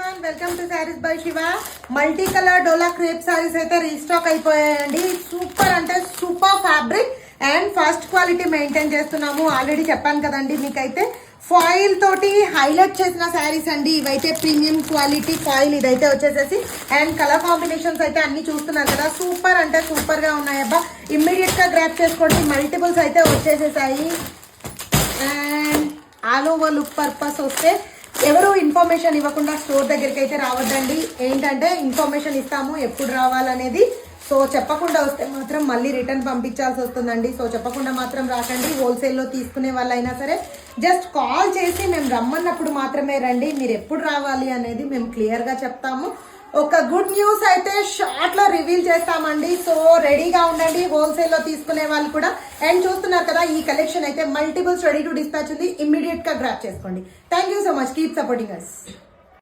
Everyone, welcome to saris by Shiva. Multi colour dola crepe saris అయితే restock అయిపోయాయండి. Super అంటే super fabric and first quality maintain చేస్తున్నాము. Already చెప్పాను కదండి మీకైతే. ఫాయిల్ తోటి హైలైట్ చేసిన శారీస్ అండి ఇవైతే. ప్రీమియం క్వాలిటీ ఫాయిల్ ఇదైతే వచ్చేసేసి అండ్ కలర్ కాంబినేషన్స్ అయితే అన్ని చూస్తున్నారు కదా. సూపర్ అంటే సూపర్ గా ఉన్నాయి అబ్బా. ఇమ్మీడియట్ గా గ్రాప్ చేసుకోండి. మల్టిపుల్స్ అయితే వచ్చేసేసాయి. And all over look purpose వస్తే ఎవరు ఇన్ఫర్మేషన్ ఇవ్వకుండా స్టోర్ దగ్గరికి అయితే రావద్దండి. ఏంటంటే ఇన్ఫర్మేషన్ ఇస్తాము ఎప్పుడు రావాలనేది. సో చెప్పకుండా వస్తే మాత్రం మళ్ళీ రిటర్న్ పంపించాల్సి వస్తుందండి. సో చెప్పకుండా మాత్రం రాకండి. హోల్సేల్లో తీసుకునే వాళ్ళైనా సరే జస్ట్ కాల్ చేసి మేము రమ్మన్నప్పుడు మాత్రమే రండి. మీరు ఎప్పుడు రావాలి అనేది మేము క్లియర్గా చెప్తాము. ఒక గుడ్ న్యూస్ అయితే షార్ట్ లో రివీల్ చేస్తామండి. సో రెడీగా ఉండండి హోల్సేల్లో తీసుకునే వాళ్ళు కూడా. అండ్ చూస్తున్నారు కదా, ఈ కలెక్షన్ అయితే మల్టిపుల్స్ రెడీ టు డిస్పాచ్ ఉంది. ఇమ్మీడియట్ గా గ్రాప్ చేసుకోండి. Thank you so much. Keep supporting us.